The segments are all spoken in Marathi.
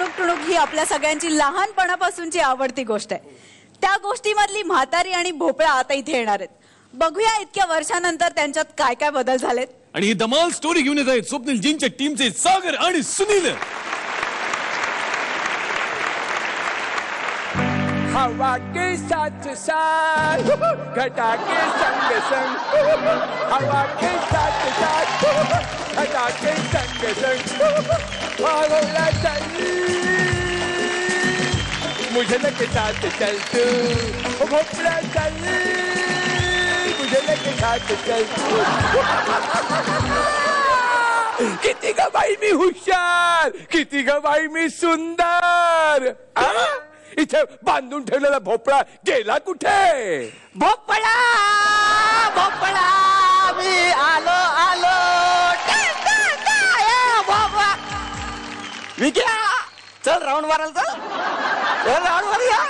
टुणूक टुणूक ही आपल्या सगळ्यांची लहानपणापासूनची आवडती गोष्ट आहे. त्या गोष्टीमधली म्हातारी आणि भोपळा आता इथे येणार आहेत. बघूया इतक्या वर्षानंतर त्यांच्यात काय काय बदल झालेत. आणि ही धमाल स्टोरी घेऊन येत आहेत स्वप्नीलजींच्या टीमचे सागर आणि सुनील. हवा के साथ साथ घटा के संग संग, हवा के साथ साथ घटा के संग संग, भोला चल मुझे लेके साथ चल तू, भोला चल मुझे लेके साथ चल तू. किती ग बाई मी हुशार, किती ग बाई मी सुंदर. इथे बांधून ठेवलेला भोपळा गेला कुठे? भोपळा भोपळा मी आलो आलो. भोपळा विक्या चल राऊंड मारायला चल, राऊंड मारूया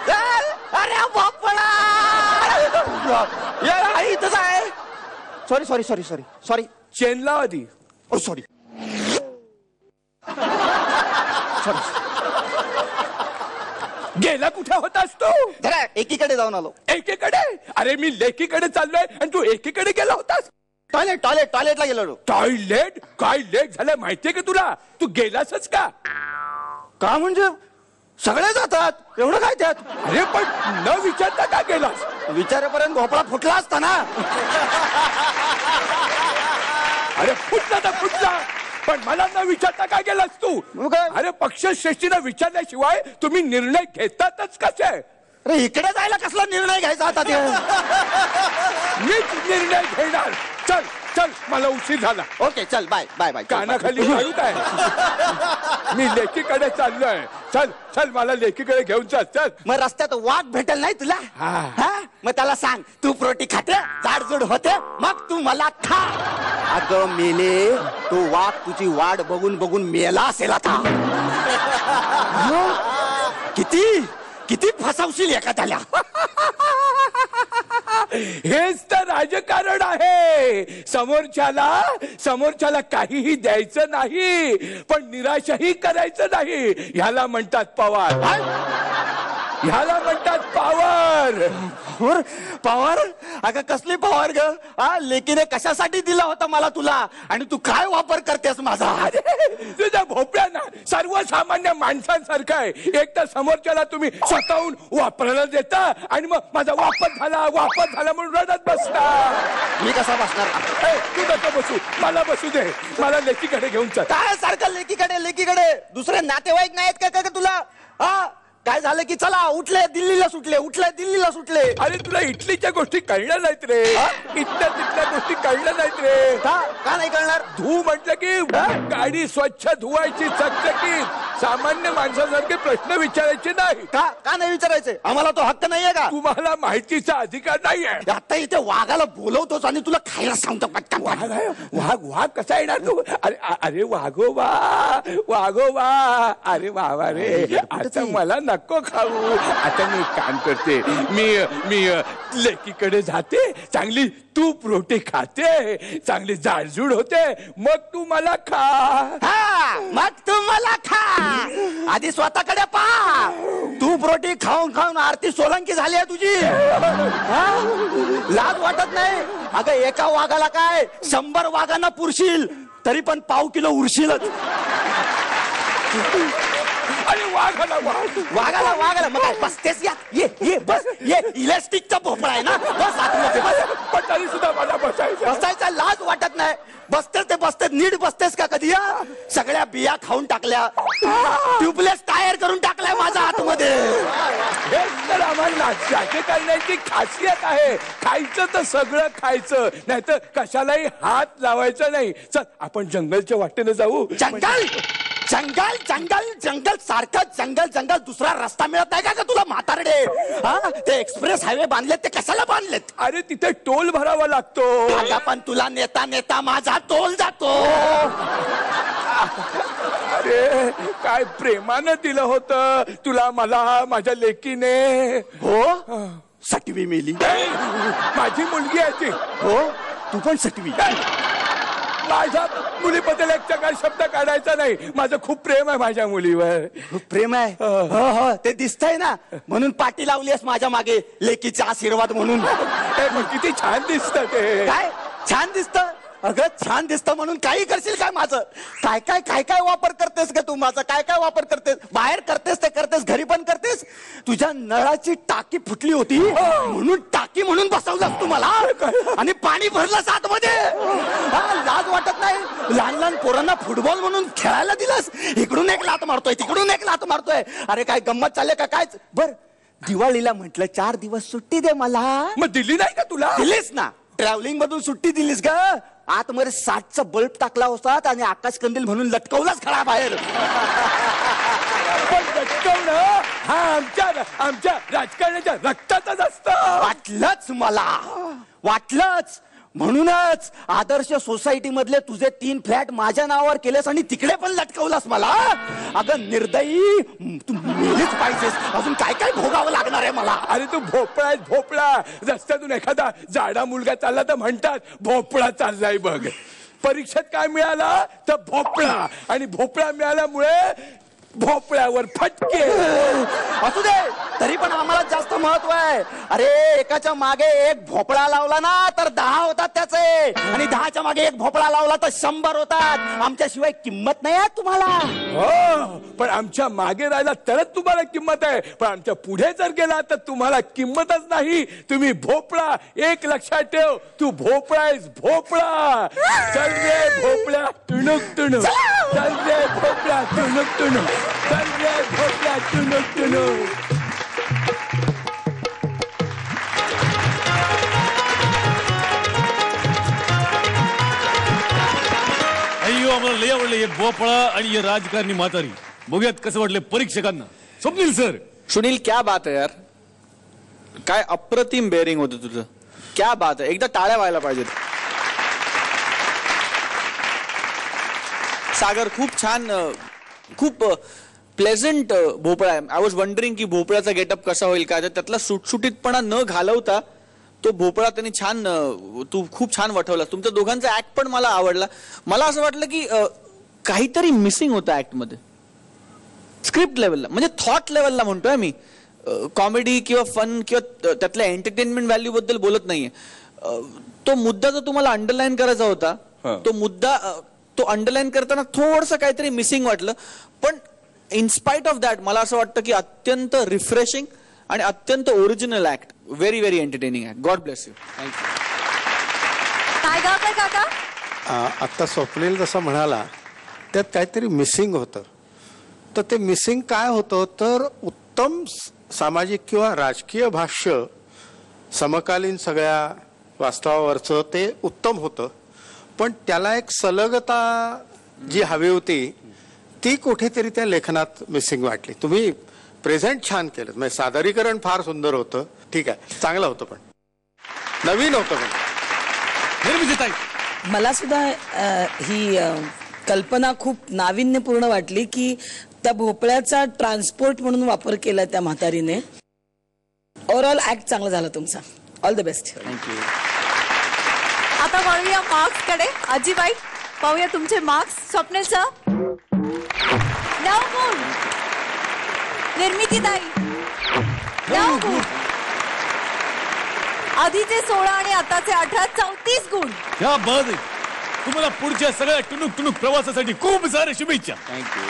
चल. अरे भोपळा इथंच आहे. Sorry sorry sorry sorry sorry chain लाव आधी. ओ सॉरी सॉरी. गेला कुठे होतास तू? जरा एकीकडे जाऊन आलो. एकीकडे? अरे मी लेकीकडे चाललोय आणि तू एकीकडे गेला होतास. टॉयलेट टॉयलेट टॉयलेटला गेलो. टॉयलेट? काय लेट झालं माहितीये का तुला? तू गेलासच का? का म्हणजे सगळे जातात एवढं काय त्यात? अरे पण न विचारता का गेलास? विचारेपर्यंत भोपळा फुटला असता ना. अरे फुटला तर फुटला, पण मला न विचारता का गेलास तू? अरे पक्षश्रेष्ठीला विचारल्याशिवाय तुम्ही निर्णय घेतातच कसे? अरे इकडे जायला कसला निर्णय घ्यायचा आता? मीच निर्णय घेणार. चल चल मला उशीर झाला. ओके चल बाय बाय बाय. कानाखाली घालू काय? मी लेकीकडे चाललोय. चल चल मला लेकीकडे घेऊन चल. चल मग रस्त्यात वाघ भेटेल नाही तुला? मग त्याला सांग तू प्रोटी खाते, जाडजूड होते, मग तू मला खा. अगं मेले, तो वाघ तुझी वाट बघून बघून मेला असेल आता. किती किती फसवशील एखाद्याला. हेच तर राजकारण आहे. समोरच्याला काहीही द्यायचं नाही, पण निराशही करायचं नाही. ह्याला म्हणतात पवार. ह्याला म्हणतात पॉवर. पॉवर? अगं कसली पॉवर ग? लेकीने कशासाठी दिला होता मला तुला, आणि तू काय वापर करतेस माझा? तुझ्या भोपळ्याना सर्वसामान्य माणसांसारखं आहे. एक तर समोरच्याला तुम्ही स्वतःहून वापरायला देता आणि मग माझा वापर झाला म्हणून रडत बसता. मी कसा बसणार? तू नको बसू, मला बसू दे. मला लेकीकडे घेऊन चल. काय सारखं लेकीकडे? दुसरे नातेवाईक नाहीत का तुला? काय झालं की चला उठले दिल्लीला सुटले. अरे तुला इटलीच्या गोष्टी कळल्या नाहीत रे. इथल्या तिथल्या गोष्टी कळल्या नाहीत रे. का नाही कळणार? धू म्हटलं की गाडी स्वच्छ धुवायची चकचकीत. सामान्य माणसासारखे प्रश्न विचारायचे नाही. का नाही विचारायचे? आम्हाला तो हक्क नाहीये का? तुम्हाला माहितीचा अधिकार नाहीये. आता इथे वाघाला बोलवतोच आणि तुला खायला सांगतो पटकन. वाघ कसा येणार तू? अरे वाघोबा. अरे वा रे, आता मला नको खाऊ. आता मी काम करते. मी लेकीकडे जाते, चांगली तूप रोटी खाते, चांगली जाडजूड होते, मग तू मला खा. मग तू मला खा. आधी स्वतःकडे पहा. तूप रोटी खाऊन खाऊन आरती सोलंकी झाली आहे तुझी. लाज वाटत नाही? अगं एका वाघाला काय 100 वाघांना पुरशील तरी पण पाव किलो उरशीलच. अरे वाघाला मग काय बसतेस? ये बस. ये इलेस्टिकचा भोपळा आहे ना. बस आतमध्ये बस. पण तरी सुद्धा मला बसायचा लाज वाटत नाही? बसते नीट बसतेस का कधी? सगळ्या बिया खाऊन टाकल्या, ट्यूबलेस टायर करून टाकलाय माझा आतमध्ये. हेच तर आम्हाला राजकारण्याची खासियत आहे. खायचं तर सगळं खायचं, नाही तर कशालाही हात लावायचा नाही. चल आपण जंगलच्या वाटेने जाऊ. जंगल सारखं जंगल. दुसरा रस्ता मिळत नाही का तुला म्हातारडे? ते एक्सप्रेस हायवे बांधलेत ते कशाला बांधलेत? अरे तिथे टोल भरावा लागतो. आता पण तुला नेता माझा टोल जातो. अरे काय प्रेमानं दिलं होतं तुला मला माझ्या लेकीने. हो, सटवी मेली. माझी मुलगी आहे ती. हो, तू पण सटवी. माझ्या मुलीबद्दल एक चकार शब्द काढायचा नाही. माझं खूप प्रेम आहे माझ्या मुलीवर. खूप प्रेम आहे. हो हो ते दिसतंय ना, म्हणून पाठी लावलीस माझ्या मागे लेकीचा आशीर्वाद म्हणून. ए, पण किती छान दिसत ते. काय छान दिसतं? अगं छान दिसतं म्हणून काही करशील काय माझं? काय काय काय काय वापर करतेस का तू माझा? काय काय वापर करतेस? बाहेर करतेस ते करतेस, घरी पण करतेस. तुझ्या नळाची टाकी फुटली होती म्हणून टाकी म्हणून बसवलंस तू मला आणि पाणी भरलंस आतमध्ये. लाज वाटत नाही? लहान लहान पोरांना फुटबॉल म्हणून खेळायला दिलंस. इकडून एक लात मारतोय, तिकडून एक लात मारतोय. अरे काय गंमत चालले का काय? बर दिवाळीला म्हटलं 4 दिवस सुट्टी दे मला. मग दिली नाही का तुला? दिलीस ना. ट्रॅव्हलिंग मधून सुट्टी दिलीस का? आतमध्ये 60चा बल्ब टाकला होता आणि आकाश कंदील म्हणून लटकवलाच खरा बाहेर. पण लटकवणं हा आमच्या राजकारणाच्या रक्तातच असतं. वाटलंच मला, वाटलंच. म्हणूनच आदर्श सोसायटी मधले तुझे 3 फ्लॅट माझ्या नावावर केलेस आणि तिकडे पण लटकवलास मला. अगं निर्दयी, तू मेलीच पाहिजेस. अजून काय काय भोगावं लागणार आहे मला? अरे तू भोपळा आहेस, भोपळा. रस्त्यातून एखादा जाडा मुलगा चालला तर म्हणतात भोपळा चाललाय बघ. परीक्षेत काय मिळाला तर भोपळा, आणि भोपळा मिळाल्यामुळे भोपळ्यावर फटके. असू दे, तरी पण आम्हाला जास्त महत्व आहे. अरे एकाच्या मागे एक भोपळा लावला ना तर 10 होतात त्याचे, आणि 10च्या मागे एक भोपळा लावला तर 100 होतात. आमच्याशिवाय किंमत नाही आहे तुम्हाला. हो, पण आमच्या मागे राहिला तरच तुम्हाला किंमत आहे. पण आमच्या पुढे जर गेला तर तुम्हाला किंमतच नाही. तुम्ही भोपळा. एक लक्षात ठेव, तू भोपळा आहेस, भोपळा. चल रे भोपळा, टुणूक टुणूक. चल रे भोपळा, टुणूक टुणूक. चल रे भोपळा, टुणूक टुणूक. अय्यो, आम्हाला लय आवडले हे भोपळा आणि हे राजकारणी म्हातारी. बघूयात कसं वाटले परीक्षकांना. स्वप्नील सर. सुनील क्या बात आहे यार, काय अप्रतिम बेअरिंग होतं तुझं. क्या बात आहे, एकदा टाळ्या व्हायला पाहिजेत. सागर खूप छान, खूप प्लेझंट भोपळा आहे. आय वॉज वंडरिंग की भोपळ्याचा गेटअप कसा होईल का. त्यातला सुटसुटीतपणा न घालवता तो भोपळा त्यांनी छान, तू खूप छान वठवला. तुमच्या दोघांचा ऍक्ट पण मला आवडला. मला असं वाटलं की काहीतरी मिसिंग होतं ऍक्ट मध्ये, स्क्रिप्ट लेवलला, म्हणजे थॉट लेवलला म्हणतोय मी. कॉमेडी किंवा फन किंवा त्यातल्या एंटरटेनमेंट व्हॅल्यू बद्दल बोलत नाहीये. तो मुद्दा जो तुम्हाला अंडरलाईन करायचा होता, तो मुद्दा तो अंडरलाईन करताना थोडंसं काहीतरी मिसिंग वाटलं. पण इनस्पाइट ऑफ दॅट मला असं वाटतं की अत्यंत रिफ्रेशिंग आणि अत्यंत original act. Very very entertaining act. God bless you. Thank you. काय गावताय काका? आत्ता स्वप्नील जसं म्हणाला त्यात काहीतरी मिसिंग होतं. तर ते मिसिंग काय होतं तर उत्तम सामाजिक किंवा राजकीय भाष्य समकालीन सगळ्या वास्तवावरचं ते उत्तम होतं. पण त्याला एक सलगता जी हवी होती ती कुठेतरी त्या लेखनात मिसिंग वाटली. तुम्ही प्रेझेंट छान केलं, म्हणजे सादरीकरण फार सुंदर होतं. ठीक आहे, चांगलं होतं, पण नवीन होतं. पण निर्मितीताई. मला सुद्धा ही कल्पना खूप नाविन्यपूर्ण वाटली की त्या भोपळ्याचा ट्रान्सपोर्ट म्हणून वापर केला त्या म्हातारीने. ओव्हरऑल ऍक्ट चांगला झाला तुमचा. All the best. थँक्यू. आता वळूया मार्क्स कडे. आजीबाई, पाहूया तुमचे मार्क्स. स्वप्नील सर 9 गुण. निर्मितीताई 9 गुण. आधीचे 16 आणि आताचे 18, 34 गुण. या बाद. तुम्हाला पुढच्या सगळ्या टुणूक टुणूक प्रवासासाठी खूप साऱ्या शुभेच्छा. थँक्यू.